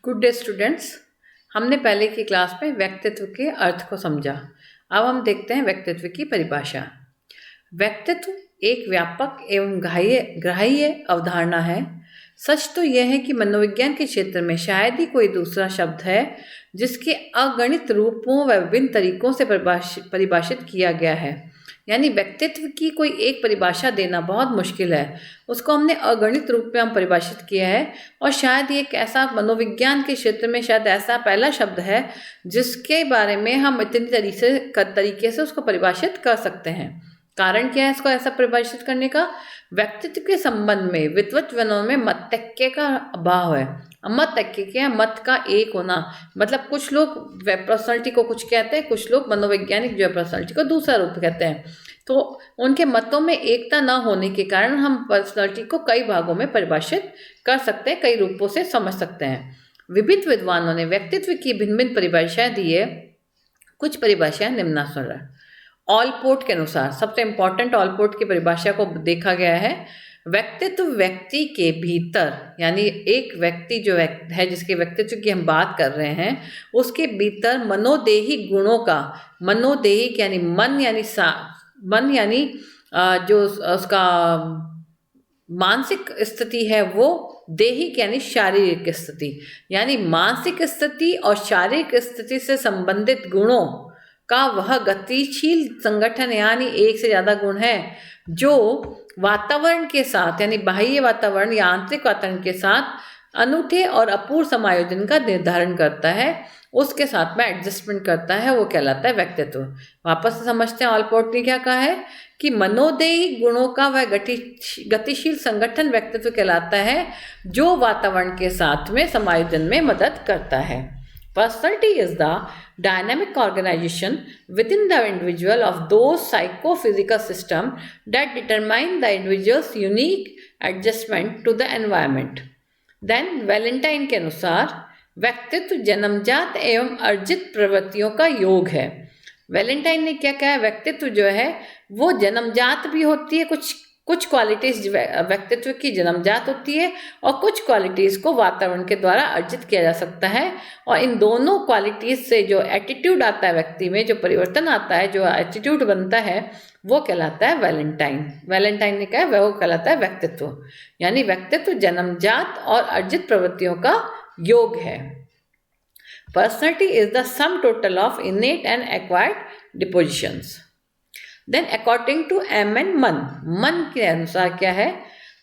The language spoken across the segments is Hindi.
Good day students. हमने पहले की क्लास में व्यक्तित्व के अर्थ को समझा। अब हम देखते हैं व्यक्तित्व की परिभाषा। व्यक्तित्व एक व्यापक एवं ग्राह्य अवधारणा है। सच तो यह है कि मनोविज्ञान के क्षेत्र में शायद ही कोई दूसरा शब्द है जिसके अगणित रूपों व विभिन्न तरीकों से परिभाषित किया गया है। यानी व्यक्तित्व की कोई एक परिभाषा देना बहुत मुश्किल है। उसको हमने अगणित रूप में हम परिभाषित किया है और शायद ये एक ऐसा मनोविज्ञान के क्षेत्र में शायद ऐसा पहला शब्द है जिसके बारे में हम इतनी तरीके से उसको परिभाषित कर सकते हैं। कारण क्या है इसको ऐसा परिभाषित करने का? व्यक्तित्व के संबंध में विद्वज्जनों में मतैक्य का अभाव है। मतैक्य क्या है? मत का एक होना। मतलब कुछ लोग वेब पर्सनालिटी को कुछ कहते हैं, कुछ लोग मनोवैज्ञानिक जो है पर्सनालिटी को दूसरा रूप कहते हैं। तो उनके मतों में एकता ना होने के कारण हम पर्सनालिटी को कई भागों में परिभाषित कर सकते हैं, कई रूपों से समझ सकते हैं। विभिन्न विद्वानों ने व्यक्तित्व की भिन्न भिन्न परिभाषाएं दी है। कुछ परिभाषाएं निम्नानुसार है। ऑलपोर्ट के अनुसार सबसे इंपॉर्टेंट ऑलपोर्ट की परिभाषा को देखा गया है। व्यक्तित्व व्यक्ति के भीतर, यानी एक व्यक्ति जो है जिसके व्यक्तित्व की हम बात कर रहे हैं, उसके भीतर मनोदेही गुणों का, मनोदेही यानी मन यानी जो उसका मानसिक स्थिति है, वो देहिक यानी शारीरिक स्थिति, यानी मानसिक स्थिति और शारीरिक स्थिति से संबंधित गुणों का वह गतिशील संगठन, यानी एक से ज़्यादा गुण है जो वातावरण के साथ, यानी बाह्य वातावरण या आंतरिक वातावरण के साथ अनूठे और अपूर्व समायोजन का निर्धारण करता है, उसके साथ में एडजस्टमेंट करता है, वो कहलाता है व्यक्तित्व। वापस से समझते हैं ऑलपोर्ट ने क्या कहा है कि मनोदेही गुणों का वह गतिशील संगठन व्यक्तित्व कहलाता है जो वातावरण के साथ में समायोजन में मदद करता है। Personality is the dynamic organization within the individual of those psychophysical systems that determine the individual's unique adjustment to the environment. Then Valentine के अनुसार व्यक्तित्व जन्मजात एवं अर्जित प्रवृत्तियों का योग है। वैलेंटाइन ने क्या कहा? व्यक्तित्व जो है वो जन्मजात भी होती है, कुछ क्वालिटीज़ व्यक्तित्व की जन्मजात होती है और कुछ क्वालिटीज़ को वातावरण के द्वारा अर्जित किया जा सकता है। और इन दोनों क्वालिटीज़ से जो एटीट्यूड आता है व्यक्ति में, जो परिवर्तन आता है, जो एटीट्यूड बनता है, वो कहलाता है वैलेंटाइन। वैलेंटाइन ने कहा वो कहलाता है व्यक्तित्व, यानी व्यक्तित्व जन्मजात और अर्जित प्रवृत्तियों का योग है। Personality is the sum total of इनेट and acquired depositions. Then according to M and मन के अनुसार क्या है?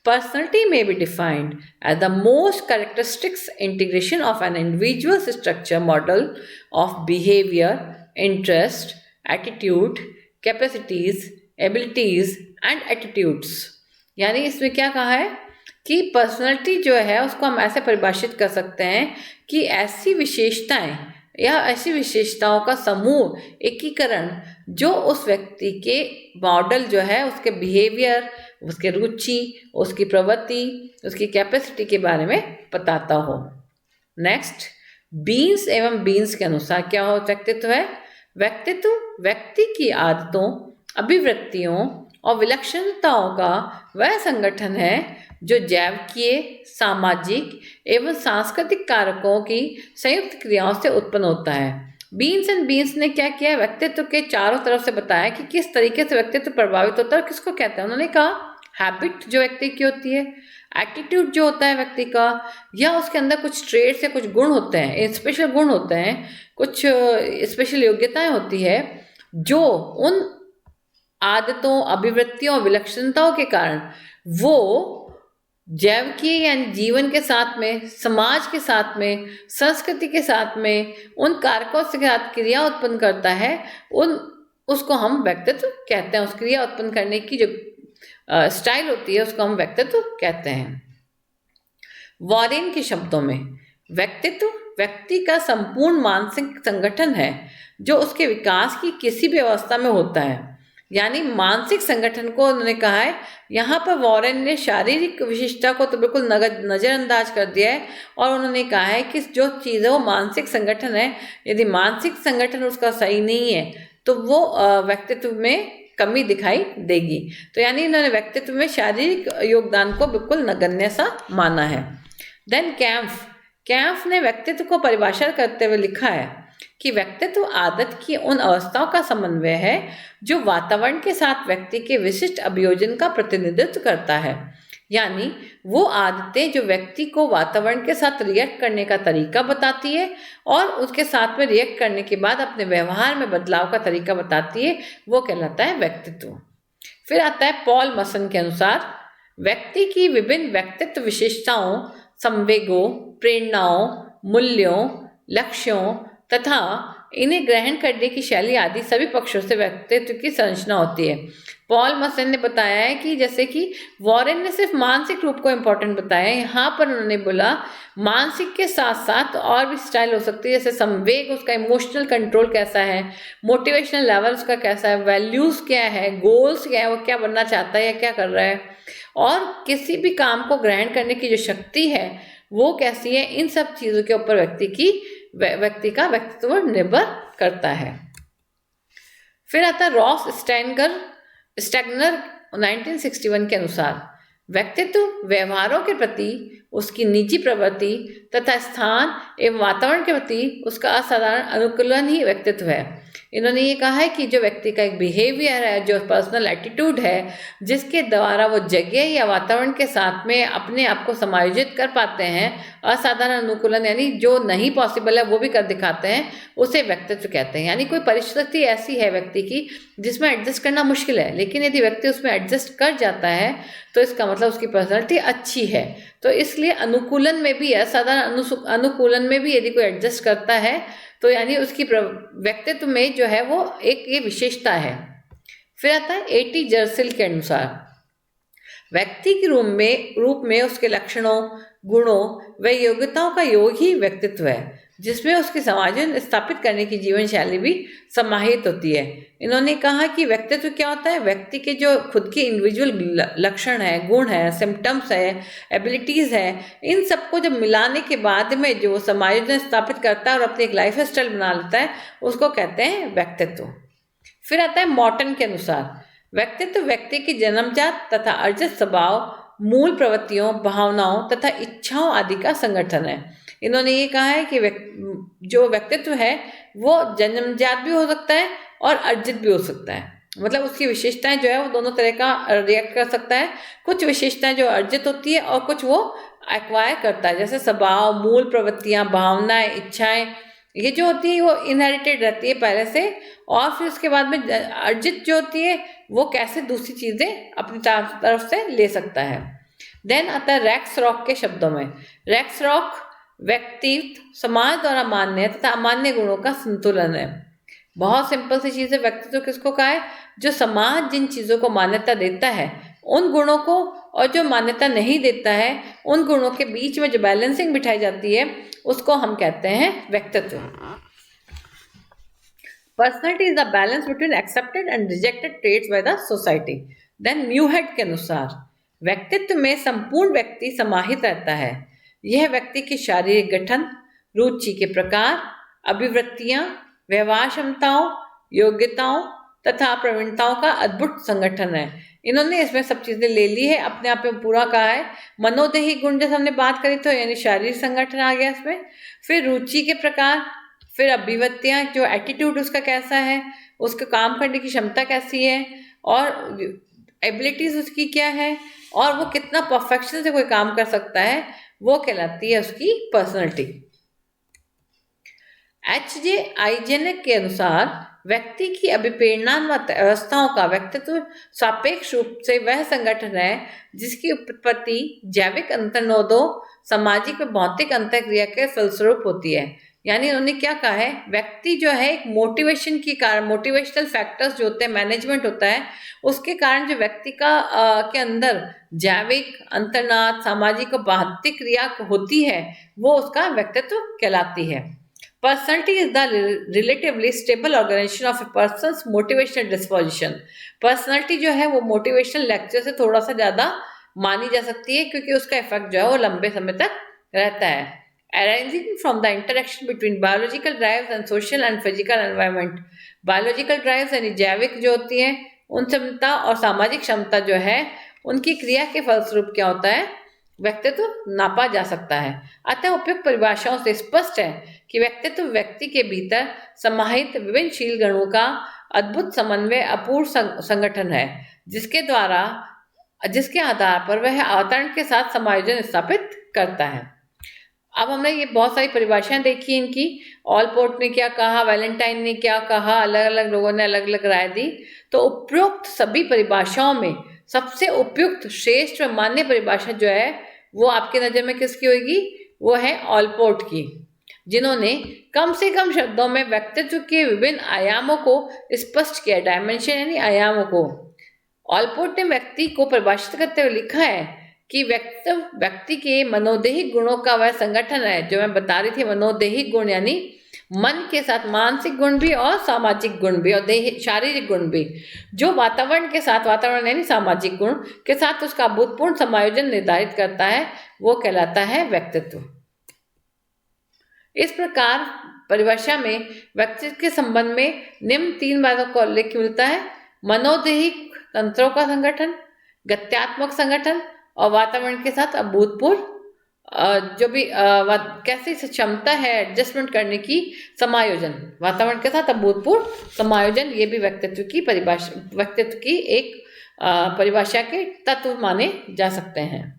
Personality may be defined as the most characteristics integration of an individual's structure model of behavior, interest, attitude, capacities, abilities and attitudes। यानी इसमें क्या कहा है कि पर्सनैलिटी जो है उसको हम ऐसे परिभाषित कर सकते हैं कि ऐसी विशेषताएं या ऐसी विशेषताओं का समूह, एकीकरण जो उस व्यक्ति के मॉडल जो है, उसके बिहेवियर, उसके रुचि, उसकी प्रवृत्ति, उसकी कैपेसिटी के बारे में बताता हो। नेक्स्ट, बीन्स एवं बीन्स के अनुसार क्या हो व्यक्तित्व है? व्यक्तित्व व्यक्ति की आदतों, अभिवृत्तियों और विलक्षणताओं का वह संगठन है जो जैविकीय, सामाजिक एवं सांस्कृतिक कारकों की संयुक्त क्रियाओं से उत्पन्न होता है। बीन्स एंड बीन्स ने क्या किया? व्यक्तित्व के चारों तरफ से बताया कि किस तरीके से व्यक्तित्व प्रभावित होता है और किसको कहते हैं। उन्होंने कहा हैबिट जो व्यक्ति की होती है, एटीट्यूड जो होता है व्यक्ति का, या उसके अंदर कुछ ट्रेड्स या कुछ गुण होते हैं, स्पेशल गुण होते हैं, कुछ स्पेशल योग्यताएं होती है जो उन आदतों, अभिवृत्तियों, विलक्षणताओं के कारण वो जैविकीय यानी जीवन के साथ में, समाज के साथ में, संस्कृति के साथ में उन कारकों के साथ क्रिया उत्पन्न करता है, उसको हम व्यक्तित्व कहते हैं। उस क्रिया उत्पन्न करने की जो स्टाइल होती है उसको हम व्यक्तित्व कहते हैं। वॉरेन के शब्दों में व्यक्तित्व व्यक्ति का संपूर्ण मानसिक संगठन है जो उसके विकास की किसी भी अवस्था में होता है। यानी मानसिक संगठन को उन्होंने कहा है। यहाँ पर वॉरेन ने शारीरिक विशिष्टता को तो बिल्कुल नज़रअंदाज कर दिया है और उन्होंने कहा है कि जो चीज़ है वो मानसिक संगठन है। यदि मानसिक संगठन उसका सही नहीं है तो वो व्यक्तित्व में कमी दिखाई देगी। तो यानी इन्होंने व्यक्तित्व में शारीरिक योगदान को बिल्कुल नगण्य सा माना है। देन कैफ ने व्यक्तित्व को परिभाषित करते हुए लिखा है कि व्यक्तित्व आदत की उन अवस्थाओं का समन्वय है जो वातावरण के साथ व्यक्ति के विशिष्ट अभियोजन का प्रतिनिधित्व करता है। यानी वो आदतें जो व्यक्ति को वातावरण के साथ रिएक्ट करने का तरीका बताती है और उसके साथ में रिएक्ट करने के बाद अपने व्यवहार में बदलाव का तरीका बताती है, वो कहलाता है व्यक्तित्व। फिर आता है पॉल मसन के अनुसार व्यक्ति की विभिन्न व्यक्तित्व विशेषताओं, संवेगों, प्रेरणाओं, मूल्यों, लक्ष्यों तथा इन्हें ग्रहण करने की शैली आदि सभी पक्षों से व्यक्तित्व की संरचना होती है। पॉल मसन ने बताया है कि जैसे कि वॉरेन ने सिर्फ मानसिक रूप को इम्पोर्टेंट बताया है, यहाँ पर उन्होंने बोला मानसिक के साथ साथ और भी स्टाइल हो सकती है, जैसे संवेग, उसका इमोशनल कंट्रोल कैसा है, मोटिवेशनल लेवल उसका कैसा है, वैल्यूज़ क्या है, गोल्स क्या है, वो क्या बनना चाहता है या क्या कर रहा है, और किसी भी काम को ग्रहण करने की जो शक्ति है वो कैसी है। इन सब चीज़ों के ऊपर व्यक्ति का व्यक्तित्व निर्भर करता है। फिर आता है रॉस स्टैगनर 1961 के अनुसार व्यक्तित्व व्यवहारों के प्रति उसकी निजी प्रवृत्ति तथा स्थान एवं वातावरण के प्रति उसका असाधारण अनुकूलन ही व्यक्तित्व है। इन्होंने ये कहा है कि जो व्यक्ति का एक बिहेवियर है, जो पर्सनल एटीट्यूड है, जिसके द्वारा वो जगह या वातावरण के साथ में अपने आप को समायोजित कर पाते हैं, असाधारण अनुकूलन यानी जो नहीं पॉसिबल है वो भी कर दिखाते हैं, उसे व्यक्तित्व कहते हैं। यानी कोई परिस्थिति ऐसी है व्यक्ति की जिसमें एडजस्ट करना मुश्किल है, लेकिन यदि व्यक्ति उसमें एडजस्ट कर जाता है तो इसका मतलब उसकी पर्सनैलिटी अच्छी है। तो इसलिए अनुकूलन में भी, असाधारण अनुकूलन में भी यदि कोई एडजस्ट करता है तो यानी उसकी व्यक्तित्व में जो है वो एक ये विशेषता है। फिर आता है A.T. जर्सिल के अनुसार व्यक्ति के रूप में उसके लक्षणों, गुणों व योग्यताओं का योग ही व्यक्तित्व है, जिसमें उसकी समायोजन स्थापित करने की जीवन शैली भी समाहित होती है। इन्होंने कहा कि व्यक्तित्व क्या होता है, व्यक्ति के जो खुद के इंडिविजुअल लक्षण है, गुण है, सिम्टम्स है, एबिलिटीज़ है, इन सबको जब मिलाने के बाद में जो समायोजन स्थापित करता है और अपनी एक लाइफ स्टाइल बना लेता है, उसको कहते हैं व्यक्तित्व। फिर आता है मॉर्टन के अनुसार व्यक्तित्व व्यक्ति की जन्मजात तथा अर्जित स्वभाव, मूल प्रवृत्तियों, भावनाओं तथा इच्छाओं आदि का संगठन है। इन्होंने ये कहा है कि जो व्यक्तित्व है वो जन्मजात भी हो सकता है और अर्जित भी हो सकता है, मतलब उसकी विशेषताएं जो है वो दोनों तरह का रिएक्ट कर सकता है। कुछ विशेषताएं जो अर्जित होती है और कुछ वो एक्वायर करता है, जैसे स्वभाव, मूल प्रवृत्तियां, भावनाएं, इच्छाएं, ये जो होती है वो इनहेरिटेड रहती है पहले से, और फिर उसके बाद में अर्जित जो होती है वो कैसे दूसरी चीज़ें अपनी तरफ से ले सकता है। देन आता है रेक्स रॉक के शब्दों में, रेक्स रॉक व्यक्तित्व समाज द्वारा मान्य तथा अमान्य गुणों का संतुलन है। बहुत सिंपल सी चीज़ है, व्यक्तित्व किसको कहा है, जो समाज जिन चीज़ों को मान्यता देता है उन गुणों को, और जो मान्यता नहीं देता है उन गुणों के बीच में जो बैलेंसिंग बिठाई जाती है उसको हम कहते हैं व्यक्तित्व। Personality is the balance between accepted and rejected traits by the society. Then म्यूहेड के अनुसार व्यक्तित्व में संपूर्ण व्यक्ति समाहित रहता है। यह व्यक्ति के शारीरिक गठन, रुचि के प्रकार, अभिवृत्तियां, व्यवहार क्षमताओं, योग्यताओं तथा प्रवीणताओं का अद्भुत संगठन है। इन्होंने इसमें सब चीज़ें ले ली है, अपने आप में पूरा कहा है। मनोदेही गुण जैसे हमने बात करी तो यानी शारीरिक संगठन आ गया इसमें। फिर रुचि के प्रकार, फिर अभिव्यक्तियाँ, जो एटीट्यूड उसका कैसा है, उसके काम करने की क्षमता कैसी है, और एबिलिटीज उसकी क्या है, और वो कितना परफेक्शन से कोई काम कर सकता है, वो कहलाती है उसकी पर्सनैलिटी। H.J. आइजेनक के अनुसार व्यक्ति की अभिप्रेरणात्मक अवस्थाओं का व्यक्तित्व सापेक्ष रूप से वह संगठन है जिसकी उत्पत्ति जैविक अंतर्नोदों, सामाजिक व भौतिक अंतःक्रिया के फलस्वरूप होती है। यानी उन्होंने क्या कहा है, व्यक्ति जो है एक मोटिवेशन के कारण, मोटिवेशनल फैक्टर्स जो होते हैं, मैनेजमेंट होता है, उसके कारण जो व्यक्ति का के अंदर जैविक, अंतर्नाद, सामाजिक और भौतिक क्रिया होती है वो उसका व्यक्तित्व कहलाती है। Personality is the relatively stable organization of a person's motivational disposition. Personality जो है वो motivational lecture से थोड़ा सा ज़्यादा मानी जा सकती है क्योंकि उसका इफेक्ट जो है वो लंबे समय तक रहता है। Arising from the interaction between biological drives and social and physical environment. Biological drives यानी जैविक जो होती हैं उन क्षमता और सामाजिक क्षमता जो है उनकी क्रिया के फलस्वरूप क्या होता है, व्यक्तित्व नापा जा सकता है। अतः उपयुक्त परिभाषाओं से स्पष्ट है कि व्यक्तित्व व्यक्ति के भीतर समाहित विभिन्नशील गुणों का अद्भुत समन्वय अपूर्व संगठन है, जिसके आधार पर वह वातावरण के साथ समायोजन स्थापित करता है। अब हमने ये बहुत सारी परिभाषाएं देखी इनकी। ऑलपोर्ट ने क्या कहा, वैलेंटाइन ने क्या कहा, अलग अलग लोगों ने अलग अलग राय दी। तो उपरोक्त सभी परिभाषाओं में सबसे उपयुक्त, श्रेष्ठ व मान्य परिभाषा जो है वो आपकी नज़र में किसकी होगी? वो है ऑलपोर्ट की, जिन्होंने कम से कम शब्दों में व्यक्तित्व के विभिन्न आयामों को स्पष्ट किया, डायमेंशन यानी आयामों को। ऑलपोर्ट ने व्यक्ति को परिभाषित करते हुए लिखा है कि व्यक्ति के मनोदैहिक गुणों का वह संगठन है, जो मैं बता रही थी। मनोदैहिक गुण यानी मन के साथ मानसिक गुण भी और सामाजिक गुण भी और शारीरिक गुण भी, जो वातावरण के साथ, वातावरण यानी सामाजिक गुण के साथ उसका अभूतपूर्ण समायोजन निर्धारित करता है, वो कहलाता है व्यक्तित्व। इस प्रकार परिभाषा में व्यक्तित्व के संबंध में निम्न 3 बातों का उल्लेख मिलता है: मनोदैहिक तंत्रों का संगठन, गत्यात्मक संगठन और वातावरण के साथ अभूतपूर्व जो भी कैसी क्षमता है एडजस्टमेंट करने की, समायोजन, वातावरण के साथ अभूतपूर्व समायोजन, ये भी व्यक्तित्व की एक परिभाषा के तत्व माने जा सकते हैं।